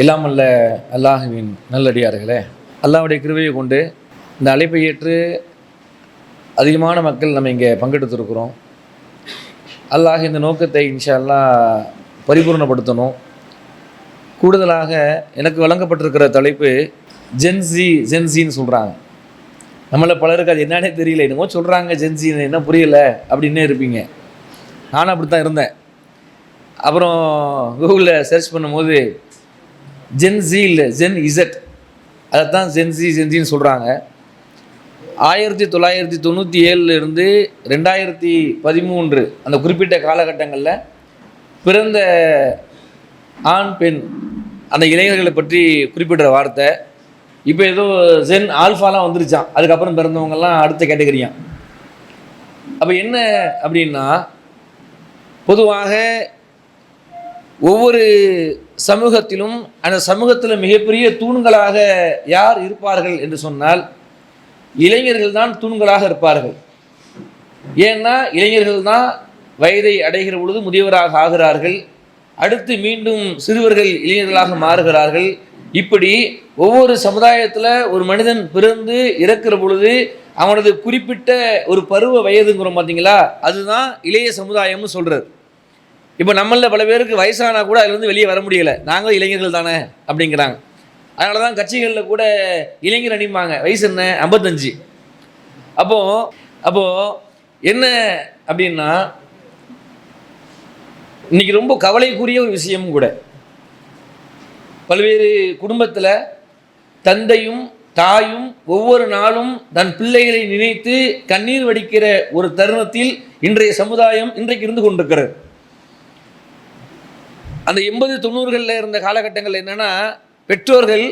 எல்லாம் அல்ல அல்லாஹுவின் நல்லடியார்களே, அல்லாஹ்வுடைய கிருபையை கொண்டு இந்த அழைப்பை ஏற்று அதிகமான மக்கள் நம்ம இங்கே பங்கெடுத்துருக்குறோம். அல்லாஹ் இந்த நோக்கத்தை இன்ஷா அல்லாஹ் பரிபூர்ணப்படுத்தணும். கூடுதலாக எனக்கு வழங்கப்பட்டிருக்கிற தலைப்பு ஜென்சின்னு சொல்கிறாங்க. நம்மள பலருக்கு அது என்னன்னே தெரியல, என்னமோ சொல்கிறாங்க ஜென்சின்னு, என்ன புரியலை அப்படின்னே இருப்பீங்க. நானும் அப்படி தான் இருந்தேன். அப்புறம் கூகுளில் சர்ச் பண்ணும்போது ஜென்சி இல்லை, ஜென் இசட், அதை தான் ஜென்சின்னு சொல்கிறாங்க. 1997 2013 அந்த குறிப்பிட்ட காலகட்டங்களில் பிறந்த ஆண் பெண் அந்த இளைஞர்களை பற்றி குறிப்பிடுற வார்த்தை. இப்போ ஏதோ ஜென் ஆல்ஃபாலாம் வந்துருச்சான், அதுக்கப்புறம் பிறந்தவங்கெல்லாம் அடுத்த கேட்டகரியான். அப்போ என்ன அப்படின்னா, பொதுவாக ஒவ்வொரு சமூகத்திலும் அந்த சமூகத்தில் மிகப்பெரிய தூண்களாக யார் இருப்பார்கள் என்று சொன்னால் இளைஞர்கள் தான் தூண்களாக இருப்பார்கள். ஏன்னா இளைஞர்கள் தான் வயதை அடைகிற பொழுது முதியவராக ஆகிறார்கள், அடுத்து மீண்டும் சிறுவர்கள் இளைஞர்களாக மாறுகிறார்கள். இப்படி ஒவ்வொரு சமுதாயத்தில் ஒரு மனிதன் பிறந்து இறக்கிற பொழுது அவனது குறிப்பிட்ட ஒரு பருவ வயதுங்கிறோம் பார்த்தீங்களா, அதுதான் இளைய சமுதாயம்னு சொல்கிறது. இப்போ நம்மளில் பல பேருக்கு வயசானா கூட அதுலேருந்து வெளியே வர முடியலை, நாங்கள் இளைஞர்கள் தானே அப்படிங்கிறாங்க. அதனால தான் கட்சிகளில் கூட இளைஞர் அணிப்பாங்க, வயசு என்ன 55. அப்போது என்ன அப்படின்னா, இன்றைக்கி ரொம்ப கவலைக்குரிய ஒரு விஷயமும் கூட, பல்வேறு குடும்பத்தில் தந்தையும் தாயும் ஒவ்வொரு நாளும் தன் பிள்ளைகளை நினைத்து கண்ணீர் வடிக்கிற ஒரு தருணத்தில் இன்றைய சமுதாயம் இன்றைக்கு இருந்து கொண்டிருக்கிறது. அந்த 80-90களில் இருந்த காலகட்டங்கள் என்னென்னா, பெற்றோர்கள்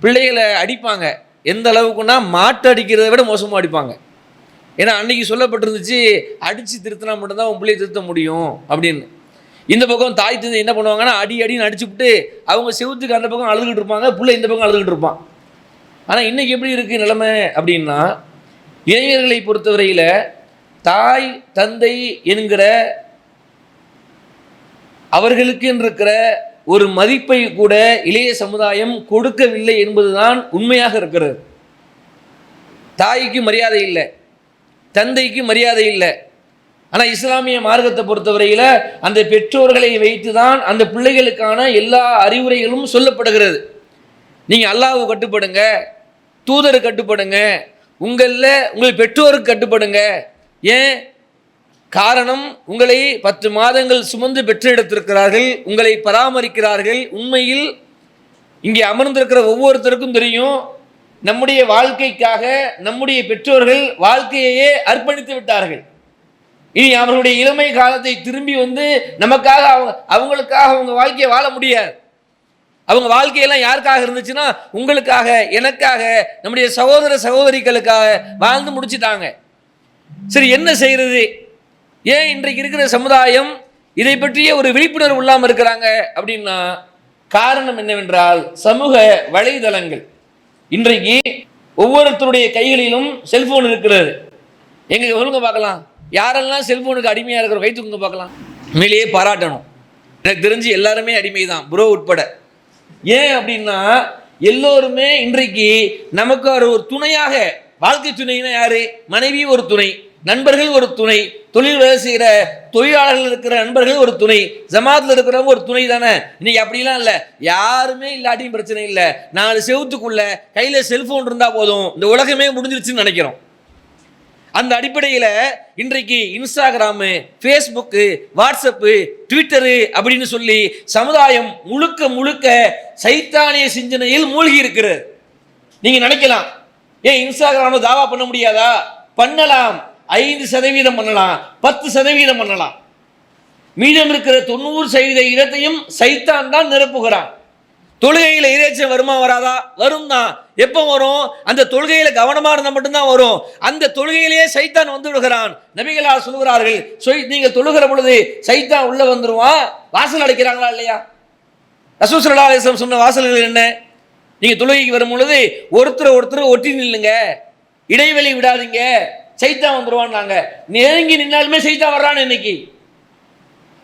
பிள்ளைகளை அடிப்பாங்க. எந்த அளவுக்குன்னா மாட்டு அடிக்கிறத விட மோசமாக அடிப்பாங்க. ஏன்னா அன்றைக்கி சொல்லப்பட்டிருந்துச்சு, அடித்து திருத்தினா மட்டும்தான் உன் பிள்ளையை திருத்த முடியும் அப்படின்னு. இந்த பக்கம் தாய் தந்தை என்ன பண்ணுவாங்கன்னா, அடின்னு அடிச்சுவிட்டு அவங்க செவுத்துக்கு அந்த பக்கம் அழுதுகிட்டு இருப்பாங்க, பிள்ளை இந்த பக்கம் அழுதுகிட்டு இருப்பான். ஆனால் இன்றைக்கி எப்படி இருக்குது நிலைமை அப்படின்னா, இளைஞர்களை பொறுத்தவரையில் தாய் தந்தை என்கிற அவர்களுக்கு இருக்கிற ஒரு மதிப்பை கூட இளைய சமுதாயம் கொடுக்கவில்லை என்பதுதான் உண்மையாக இருக்கிறது. தாய்க்கு மரியாதை இல்லை, தந்தைக்கு மரியாதை இல்லை. ஆனால் இஸ்லாமிய மார்க்கத்தை பொறுத்தவரையில் அந்த பெற்றோர்களை வைத்து தான் அந்த பிள்ளைகளுக்கான எல்லா அறிவுரைகளும் சொல்லப்படுகிறது. நீங்கள் அல்லாஹ்வுக்கு கட்டுப்படுங்க, தூதருக்கு கட்டுப்படுங்க, உங்கள் பெற்றோருக்கு கட்டுப்படுங்க. ஏன் காரணம், உங்களை 10 மாதங்கள் சுமந்து பெற்றெடுத்திருக்கிறார்கள், உங்களை பராமரிக்கிறார்கள். உண்மையில் இங்கே அமர்ந்திருக்கிற ஒவ்வொருத்தருக்கும் தெரியும், நம்முடைய வாழ்க்கைக்காக நம்முடைய பெற்றோர்கள் வாழ்க்கையையே அர்ப்பணித்து விட்டார்கள். இனி அவர்களுடைய இளமை காலத்தை திரும்பி வந்து நமக்காக அவங்களுக்காக அவங்க வாழ்க்கையை வாழ முடியாது. அவங்க வாழ்க்கையெல்லாம் யாருக்காக இருந்துச்சுன்னா, உங்களுக்காக, எனக்காக, நம்முடைய சகோதர சகோதரிகளுக்காக வாழ்ந்து முடிச்சுட்டாங்க. சரி, என்ன செய்யறது? ஏன் இன்றைக்கு இருக்கிற சமுதாயம் இதை பற்றிய ஒரு விழிப்புணர்வு இல்லாமல் இருக்கிறாங்க அப்படின்னா, காரணம் என்னவென்றால் சமூக வலைதளங்கள். இன்றைக்கு ஒவ்வொருத்தருடைய கைகளிலும் செல்போன் இருக்கிறது. எங்க சொல்லுங்க பார்க்கலாம், யாரெல்லாம் செல்போனுக்கு அடிமையாக இருக்கிற வைத்துக்கோங்க பார்க்கலாம். உண்மையிலேயே பாராட்டணும். எனக்கு தெரிஞ்சு எல்லாருமே அடிமை தான், ப்ரோ உட்பட. ஏன் அப்படின்னா, எல்லோருமே இன்றைக்கு நமக்கு ஒரு துணையாக, வாழ்க்கை துணைனா யாரு? மனைவி ஒரு துணை, நண்பர்கள் ஒரு துணை, தொழில் வேலை செய்கிற தொழிலாளர்கள் இருக்கிற நண்பர்கள் ஒரு துணை, ஜமாத்தில் இருக்கிறவங்க ஒரு துணை தானே. இன்னைக்கு அப்படிலாம் இல்லை, யாருமே இல்லாட்டியும் பிரச்சனை இல்லை. 4 செவத்துக்குள்ள கையில் செல்போன் இருந்தால் போதும், இந்த உலகமே முடிஞ்சிருச்சுன்னு நினைக்கிறோம். அந்த அடிப்படையில் இன்றைக்கு இன்ஸ்டாகிராமு, ஃபேஸ்புக்கு, வாட்ஸ்அப்பு, ட்விட்டரு அப்படின்னு சொல்லி சமுதாயம் முழுக்க சைத்தானிய சிந்தனையில் மூழ்கி இருக்கிறது. நீங்கள் நினைக்கலாம், ஏன் இன்ஸ்டாகிராமில் தாவா பண்ண முடியாதா? பண்ணலாம். 5% பண்ணலாம், 10% பண்ணலாம். மீதம் இருக்கிற 90% இடத்தையும் சைத்தான் தான் நிரப்புகிறான். தொழுகையில் இறைச்சம் வருமா வராதா? வரும் தான். எப்போ வரும்? அந்த தொழுகையில் கவனமாக இருந்தால் மட்டும்தான் வரும். அந்த தொழுகையிலேயே சைத்தான் வந்து விடுகிறான். நபிகளார் சொல்கிறார்கள், நீங்கள் தொழுகிற பொழுது சைத்தான் உள்ள வந்துடுவான். வாசல் அடைக்கிறாங்களா இல்லையா? ரசூல் ஸல்லல்லாஹு அலைஹி வஸல்லம் சொன்ன வாசல்கள் என்ன? நீங்கள் தொழுகைக்கு வரும் பொழுது ஒருத்தர் ஒட்டி நில்லுங்க, இடைவெளி விடாதீங்க, சைத்தான் வந்துடுவான்னாங்க. நெருங்கி நின்னாலுமே சைத்தான் வர்றான்னு இன்னைக்கு.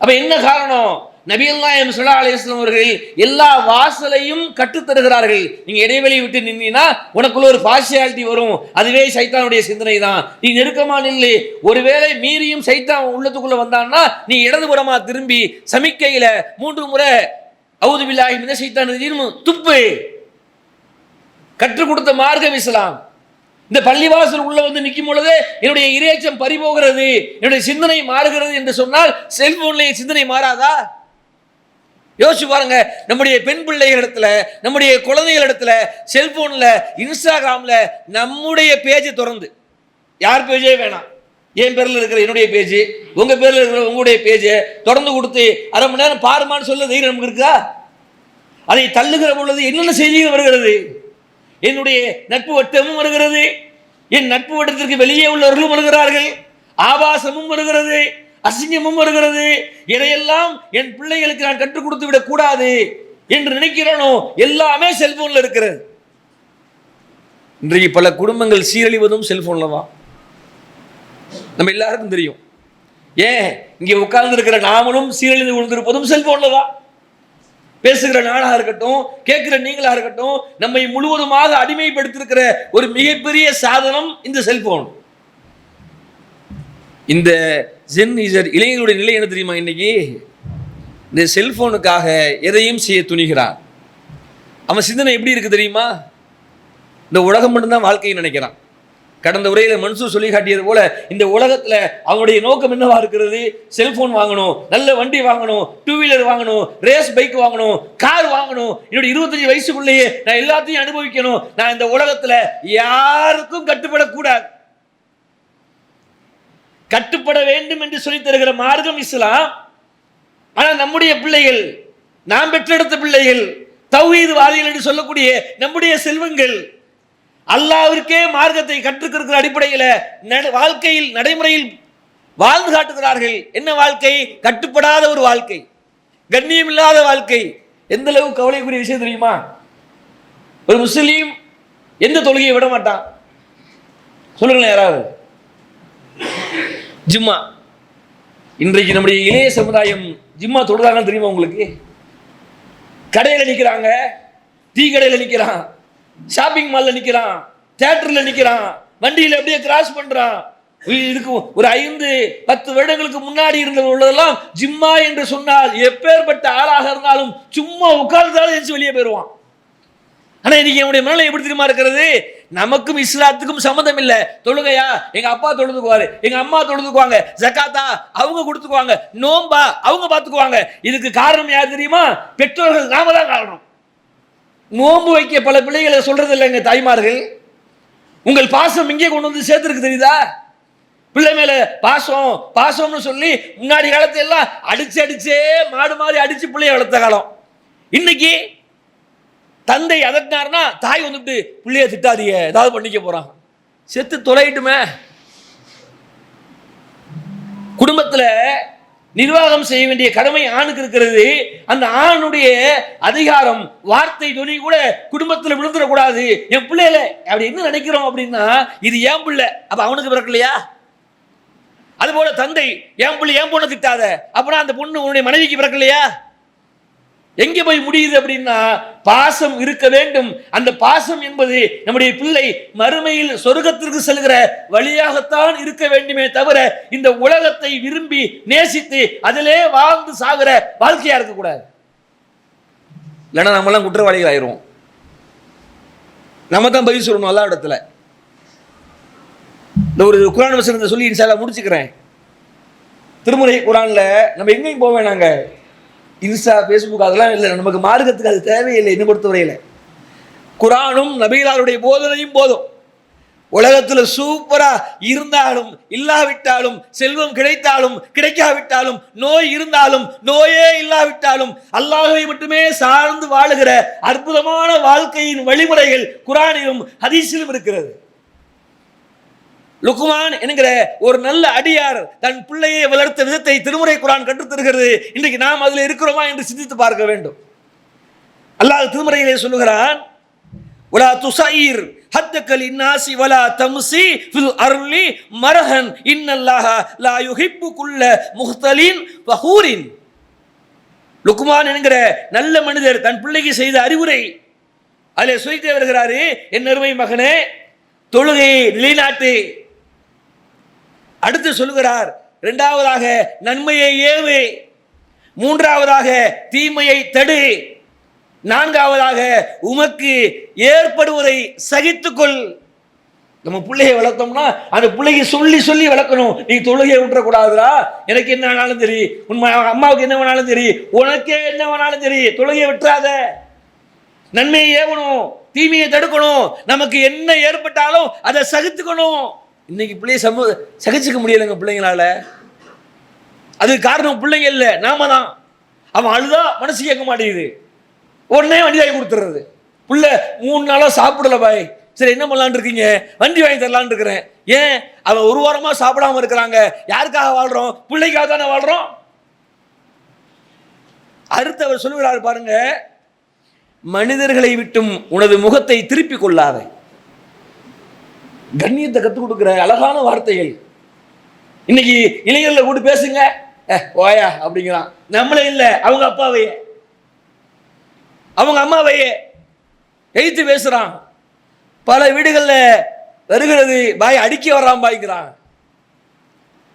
அப்ப என்ன காரணம்? நபிகள் நாயகம் ஸல்லல்லாஹு அலைஹி வஸல்லம் அவர்கள் எல்லா வாசலையும் கற்றுத்தருகிறார்கள். நீங்க இடைவெளி விட்டு நின்னா உனக்குள்ள ஒரு பார்ஷியாலிட்டி வரும், அதுவே சைத்தானுடைய சிந்தனை தான். நீ நெருக்கமா நில்லு, ஒருவேளை மீறியும் சைத்தான் உள்ளத்துக்குள்ள வந்தான்னா நீ இடதுபுறமா திரும்பி சமிக்கையில 3 முறை அஊது பில்லாஹி மினஷ் ஷைத்தானிர் ரஜீம் துப்பு. கற்றுக் கொடுத்த மார்க்கம் இஸ்லாம். இந்த பள்ளிவாசல் உள்ள வந்து நிற்கும் பொழுது என்னுடைய இரையச்சம் பறிபோகிறது, என்னுடைய சிந்தனை மாறுகிறது என்று சொன்னால் செல்போன்ல சிந்தனை மாறாதா? யோசிச்சு பாருங்க. நம்முடைய பெண் பிள்ளைகள் இடத்துல, நம்முடைய குழந்தைகள் இடத்துல செல்போன்ல இன்ஸ்டாகிராம்ல நம்முடைய பேஜை திறந்து, யார் பேஜே வேணாம், என் பேர்ல இருக்கிற என்னுடைய பேஜ், உங்க பேர்ல இருக்கிற உங்களுடைய பேஜை தொடர்ந்து கொடுத்து அரை மணி நேரம் பாருமான்னு சொல்ல தைரியம் நமக்கு இருக்கா? அதை தள்ளுகிற பொழுது என்னென்ன செய்திகள் வருகிறது? என்னுடைய நட்பு வட்டமும் வருகிறது, என் நட்பு வட்டத்திற்கு வெளியே உள்ளவர்களும் வருகிறார்கள், ஆபாசமும் வருகிறது, அசிங்கமும் வருகிறது. இதையெல்லாம் என் பிள்ளைகளுக்கு நான் கற்றுக் கொடுத்து விடக் கூடாது என்று நினைக்கிறேனோ எல்லாமே செல்போன்ல இருக்கிறது. இன்றைக்கு பல குடும்பங்கள் சீரழிவதும் செல்போன்ல தான். நம்ம எல்லாருக்கும் தெரியும். ஏன் இங்கே உட்கார்ந்து இருக்கிற நாமளும் சீரழிந்து கொண்டிருப்பதும் செல்போன்ல தான். பேசுகிற நாளாக இருக்கட்டும், கேட்கிற நீங்களா இருக்கட்டும், நம்மை முழுவதுமாக அடிமைப்படுத்திருக்கிற ஒரு மிகப்பெரிய சாதனம் இந்த செல்போன். இந்த ஜென்இசர் இளைஞர்களுடைய நிலை என்ன தெரியுமா? இன்னைக்கு இந்த செல்போனுக்காக எதையும் செய்ய துணிகிறான். அவன் சிந்தனை எப்படி இருக்கு தெரியுமா? இந்த உலகம் மட்டும்தான் வாழ்க்கையை நினைக்கிறான். கடந்த உரையில மன்சூர் சொல்லி காட்டியது போல இந்த உலகத்துல அவனுடைய நோக்கம் என்னவா இருக்கிறது? செல்போன் வாங்கணும், நல்ல வண்டி வாங்கணும், 2 வீலர் வாங்கணும், ரேஸ் பைக் வாங்கணும், கார் வாங்கணும், என்னுடைய 25 வயசுக்குள்ளேயே நான் எல்லாத்தையும் அனுபவிக்கணும், நான் இந்த உலகத்துல யாருக்கும் கட்டுப்படக்கூடாது. கட்டுப்பட வேண்டும் என்று சொல்லி தருகிற மார்க்கம் இஸ்லாம். ஆனா நம்முடைய பிள்ளைகள், நாம் பெற்றெடுத்த பிள்ளைகள், தௌஹீத் வாதிகள் என்று சொல்லக்கூடிய நம்முடைய செல்வங்கள் அல்லாஹ்விற்கே மார்க்கத்தை கற்றுக்கிற அடிப்படையில் வாழ்க்கையில் நடைமுறையில் வாழ்ந்து காட்டுகிறார்கள். என்ன வாழ்க்கை? கட்டுப்படாத ஒரு வாழ்க்கை, கண்ணியம் இல்லாத வாழ்க்கை. எந்த அளவு கவலைக்குரிய விஷயம் தெரியுமா? ஒரு முஸ்லீம் எந்த தொழுகையை விட மாட்டான்? சொல்லுங்களேன் யாராவது. ஜும்மா. இன்றைக்கு நம்முடைய இளைய சமுதாயம் ஜும்மா தொழுதாங்கன்னு தெரியுமா உங்களுக்கு? கடையில் நிற்கிறாங்க, டீ கடையில் நிற்கிறான், ஷாப்பிங் மால்ல நிற்கிறான், தியேட்டர்ல நிற்கிறான், வண்டியில் அப்படியே கிராஸ் பண்றான். இதுக்கு ஒரு 5-10 வருடங்களுக்கு முன்னாடி இருந்தது உள்ளதெல்லாம் ஜிம்மா என்று சொன்னால் எப்பேற்பட்ட ஆளாக இருந்தாலும் சும்மா உட்கார்ந்தாலும் எழுந்து வெளியே போயிடுவான். ஆனா இன்னைக்கு என்னுடைய மனநிலை எப்படி தெரியுமா இருக்கிறது? நமக்கும் இஸ்லாத்துக்கும் சம்மந்தம் இல்லை. தொழுகையா எங்க அப்பா தொழுதுக்குவாரு, எங்க அம்மா தொழுதுக்குவாங்க, ஜகாத்தா அவங்க கொடுத்துக்குவாங்க, நோம்பா அவங்க பார்த்துக்குவாங்க. இதுக்கு காரணம் யார் தெரியுமா? பெற்றோர்கள். நாம தான் காரணம். நோம்பு வைக்க பல பிள்ளைகளை சொல்றது இல்லைங்க தாய்மார்கள். உங்கள் பாசம் இங்கே கொண்டு வந்து சேர்த்துருக்கு தெரியுதா? பிள்ளை மேல பாசம் பாசம்னு சொல்லி முன்னாடி காலத்தை எல்லாம் அடிச்சே மாடு மாதிரி அடிச்சு பிள்ளைய வளர்த்த காலம். இன்னைக்கு தந்தை அதட்டினார்னா தாய் வந்துட்டு பிள்ளைய திட்டாதீங்க, ஏதாவது பண்ணிக்க போறான், செத்து தொலைட்டுமே. குடும்பத்துல நிர்வாகம் செய்ய வேண்டிய கடமை ஆணுக்கு இருக்கிறது. அந்த ஆணுடைய அதிகாரம், வார்த்தை துணி கூட குடும்பத்தில் விழுந்துடக்கூடாது. என் பிள்ளைல அப்படி என்ன நினைக்கிறோம் அப்படின்னா, இது என் பிள்ளை, அப்ப அவனுக்கு பிறக்கலையா? அதுபோல தந்தை என் பிள்ளை என் பொண்ணை திட்டாத, அப்படின்னா அந்த பொண்ணு உன்னுடைய மனைவிக்கு பிறக்கலையா? எங்கே போய் முடியுது அப்படின்னா, பாசம் இருக்க வேண்டும். அந்த பாசம் என்பது நம்முடைய பிள்ளை மறுமையில் சொர்க்கத்திற்கு செல்கிற வழியாகத்தான் இருக்க வேண்டுமே தவிர இந்த உலகத்தை விரும்பி நேசித்து அதிலே வாழ்ந்து சாகிற வாழ்க்கையா இருக்கக்கூடாது. இல்லைன்னா நம்மளாம் குற்றவாளிகள் ஆயிரும். நம்ம தான் பதில் சொல்லணும் எல்லா இடத்துல. இந்த ஒரு குர்ஆன் வசனத்தை சொல்லி இன்ஷா அல்லாஹ் முடிச்சுக்கிறேன். திருமுறை குர்ஆன்ல நம்ம எங்கேயும் போக வேணாங்க. இன்ஸ்டா, ஃபேஸ்புக் அதெல்லாம் இல்லை, நமக்கு மார்க்கத்துக்கு அது தேவையில்லை. என்ன பொறுத்தவரையில் குர்ஆனும் நபிகளாருடைய போதனையும் போதும். உலகத்தில் சூப்பரா இருந்தாலும் இல்லாவிட்டாலும், செல்வம் கிடைத்தாலும் கிடைக்காவிட்டாலும், நோய் இருந்தாலும் நோயே இல்லாவிட்டாலும் அல்லாஹ்வை மட்டுமே சார்ந்து வாழுகிற அற்புதமான வாழ்க்கையின் வழிமுறைகள் குர்ஆனிலும் ஹதீஸிலும் இருக்கிறது. லுக்மான் என்கிற ஒரு நல்ல அடியார் தன் பிள்ளையை வளர்த்த விதத்தை திருமுறை குர்ஆன் கற்றுத் தருகிறது. இன்றைக்கு நாம் அதில் இருக்கிறோமா என்று சிந்தித்து பார்க்க வேண்டும். அல்லாஹ் திருமுறையிலே சொல்லுகிறான், வலா துஸைர் ஹத்தக லின்னாஸி வலா தம்சி ஃபில் அர்லி மரஹன் இன்னல்லாஹ லா யுஹிப்பு குல்ல முஹ்தலின் ஃபஹூரின். லுக்மான் என்கிற நல்ல மனிதர் தன் பிள்ளைக்கு செய்த அறிவுரை அதில் சொல்லிட்டே வருகிறாரு, என் அருமை மகனே, தொழுகையை நிலைநாட்டு. அடுத்து சொல்லுகிறார், இரண்டாவதாக நன்மையை ஏவு, மூன்றாவதாக தீமையை தடு, நான்காவதாக உமக்கு ஏற்படுவதை சகித்துக்கொள். நம்ம பிள்ளையை வளர்த்தோம்னா அந்த பிள்ளைக்கு சொல்லி சொல்லி வளர்க்கணும். நீ தொழுகையை விட்டுறக்கூடாதுடா, எனக்கு என்ன வேணாலும் சரி, உன் அம்மாவுக்கு என்ன வேணாலும் சரி, உனக்கே என்ன வேணாலும் சரி, தொழுகையை விட்டுறாத. நன்மையை ஏவணும், தீமையை தடுக்கணும், நமக்கு என்ன ஏற்பட்டாலும் அதை சகித்துக்கணும். இன்னைக்கு பிள்ளைய சகிச்சுக்க முடியலைங்க பிள்ளைங்களால. அதுக்கு காரணம் பிள்ளைங்க இல்லை, நாம தான். அவன் அழுதா மனசு கேட்க மாட்டேங்குது, உடனே வண்டி வாங்கி கொடுத்துறது. பிள்ளை 3 நாளா சாப்பிடல பாய், சரி என்ன பண்ணலான் இருக்கீங்க, வண்டி வாங்கி தரலான் இருக்கிறேன். ஏன் அவன் ஒரு வாரமா சாப்பிடாம இருக்கிறாங்க, யாருக்காக வாழ்றோம், பிள்ளைக்காக தானே வாழ்றோம். அடுத்து அவர் சொல்லுகிறார் பாருங்க, மனிதர்களை விட்டும் உனது முகத்தை திருப்பி கொள்ளாத. கண்ணியத்தை கற்றுக் கொடுக்கிற அழகான வார்த்தைகள். இன்னைக்கு இளைஞர்களை கூட்டு பேசுங்க, ஓயா அப்படிங்கிறான். நம்மளே இல்லை, அவங்க அப்பாவையே அவங்க அம்மாவையே எய்த்து பேசுறான். பல வீடுகளில் வருகிறது, பாய் அடிக்க வர்றான் பாய்க்கிறான்.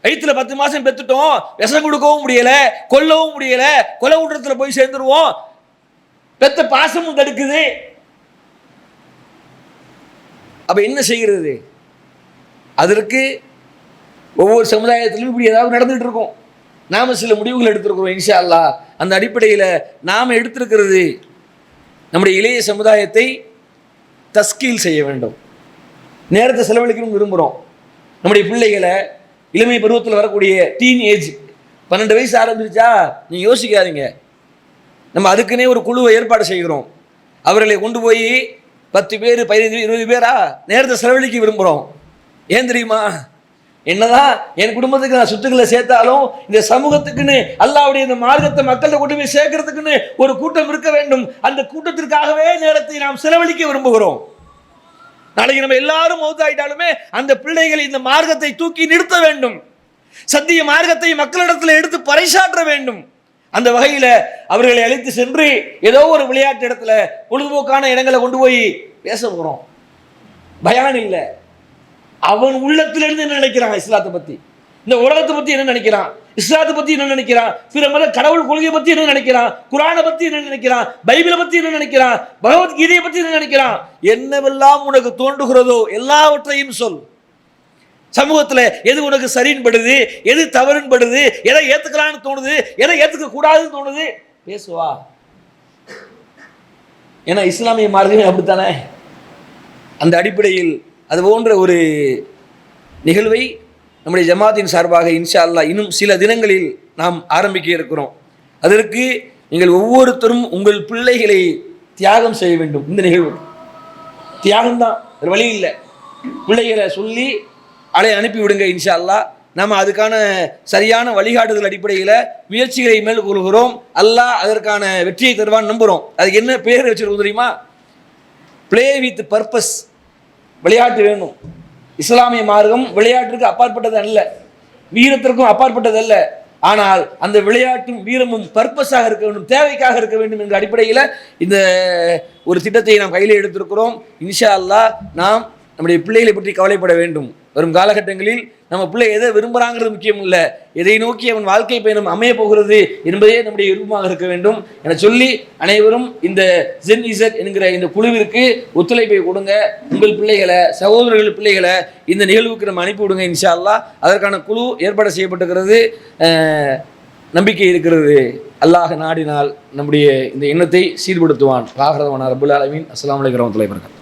வயிற்றுல 10 மாசம் பெத்துட்டோம், விஷம் கொடுக்கவும் முடியல, கொல்லவும் முடியல, கொலை ஊற்றத்துல போய் சேர்ந்துருவோம், பெத்த பாசமும் தடுக்குது. அப்ப என்ன செய்கிறது? அதற்கு ஒவ்வொரு சமுதாயத்திலும் இப்படி ஏதாவது நடந்துட்டு இருக்கும். நாம சில முடிவுகள் எடுத்திருக்கிறோம் இன்ஷா அல்லாஹ். அந்த அடிப்படையில் நாம் எடுத்திருக்கிறது, நம்முடைய இளைய சமுதாயத்தை தஸ்கீல் செய்ய வேண்டும், நேரத்தை செலவழிக்கணும் விரும்புகிறோம். நம்முடைய பிள்ளைகளை இளமை பருவத்தில் வரக்கூடிய டீன் ஏஜ் 12 வயசு ஆரம்பிச்சா நீங்கள் யோசிக்காதீங்க, நம்ம அதுக்குன்னே ஒரு குழுவை ஏற்பாடு செய்கிறோம். அவர்களை கொண்டு போய் 10 பேர் 15 20 பேரா நேரத்தை செலவழிக்க விரும்புகிறோம். ஏன் தெரியுமா? என்னதான் என் குடும்பத்துக்கு நான் சொத்துக்களை சேர்த்தாலும் இந்த சமூகத்துக்குன்னு அல்லாஹ்வுடைய இந்த மார்க்கத்தை மக்கள்கிட்ட கொண்டு போய் சேர்க்கறதுக்குன்னு ஒரு கூட்டம் இருக்க வேண்டும். அந்த கூட்டத்திற்காகவே நேரத்தை நாம் செலவழிக்க விரும்புகிறோம். நாளைக்கு நம்ம எல்லாரும் மௌத்தாயிட்டாலுமே அந்த பிள்ளைகள் இந்த மார்க்கத்தை தூக்கி நிறுத்த வேண்டும், சத்திய மார்க்கத்தை மக்களிடத்தில் எடுத்து பறைசாற்ற வேண்டும். அந்த வகையில அவர்களை அழைத்து சென்று ஏதோ ஒரு விளையாட்டு இடத்துல பொழுதுபோக்கான இடங்களை கொண்டு போய் பேச போறோம். பயான் இல்லை, அவன் உள்ளத்திலிருந்து என்ன நினைக்கிறான், இஸ்லாத்தை பத்தி, இந்த உலகத்தை பத்தி என்ன நினைக்கிறான், இஸ்லாத்தை பத்தி என்ன நினைக்கிறான், பிற மத கடவுள் கொள்கையை பத்தி என்ன நினைக்கிறான், குர்ஆனை பத்தி என்ன நினைக்கிறான், பைபிளை பத்தி என்ன நினைக்கிறான், பகவத்கீதையை பத்தி என்ன நினைக்கிறான், என்னவெல்லாம் உனக்கு தோன்றுகிறதோ எல்லாவற்றையும் சொல். சமூகத்தில் எது உனக்கு சரின்னு படுது, எது தவறுன்னு படுது, எதை ஏத்துக்கலான்னு தோணுது, எதை ஏத்துக்க கூடாதுன்னு தோணுது, பேசுவா. ஏன்னா இஸ்லாமிய மார்க்கமே அப்படித்தானே. அந்த அடிப்படையில் அது போன்ற ஒரு நிகழ்வை நம்முடைய ஜமாத்தின் சார்பாக இன்ஷா அல்லாஹ் இன்னும் சில தினங்களில் நாம் ஆரம்பிக்க இருக்கிறோம். அதற்கு நீங்கள் ஒவ்வொருத்தரும் உங்கள் பிள்ளைகளை தியாகம் செய்ய வேண்டும். இந்த நிகழ்வு தியாகம்தான், வழி இல்லை. பிள்ளைகளை சொல்லி அனுப்பி விடுங்க இன்ஷா அல்லாஹ். நம்ம அதுக்கான சரியான வழிகாட்டுதல் அடிப்படையில் முயற்சிகளை மேற்கொள்கிறோம். அல்லாஹ் அதற்கான வெற்றியை தருவான்னு நம்புகிறோம். அதுக்கு என்ன பேர் வச்சிருக்கோம் தெரியுமா? Play with purpose. விளையாட்டு வேணும். இஸ்லாமிய மார்க்கம் விளையாட்டுக்கு அப்பாற்பட்டது அல்ல, வீரத்திற்கும் அப்பாற்பட்டது அல்ல. ஆனால் அந்த விளையாட்டும் வீரமும் பர்பஸாக இருக்க வேண்டும், தேவைக்காக இருக்க வேண்டும் என்ற அடிப்படையில் இந்த ஒரு திட்டத்தை நாம் கையில் எடுத்திருக்கிறோம். இன்ஷா அல்லாஹ் நாம் நம்முடைய பிள்ளைகளை பற்றி கவலைப்பட வேண்டும். வரும் காலகட்டங்களில் நம்ம பிள்ளை எதை விரும்புகிறாங்கிறது முக்கியம் இல்லை, எதை நோக்கி அவன் வாழ்க்கை பயணம் அமைய போகிறது என்பதே நம்முடைய விருப்பமாக இருக்க வேண்டும் என சொல்லி அனைவரும் இந்த ஜென் இசட் என்கிற இந்த குழுவிற்கு ஒத்துழைப்பை கொடுங்க. உங்கள் பிள்ளைகளை, சகோதரர்கள் பிள்ளைகளை இந்த நிகழ்வுக்கு நம்ம அனுப்பிவிடுங்க இன்ஷா அல்லாஹ். அதற்கான குழு ஏற்பாடு செய்யப்பட்டிருக்கிறது, நம்பிக்கை இருக்கிறது. அல்லாஹ் நாடினால் நம்முடைய இந்த எண்ணத்தை சீர்படுத்துவான். ஆகிரதவான ரப்புல் ஆலமீன். அஸ்ஸலாமு அலைக்கும் வரஹ்மத்துல்லாஹி வபரகாத்துஹு.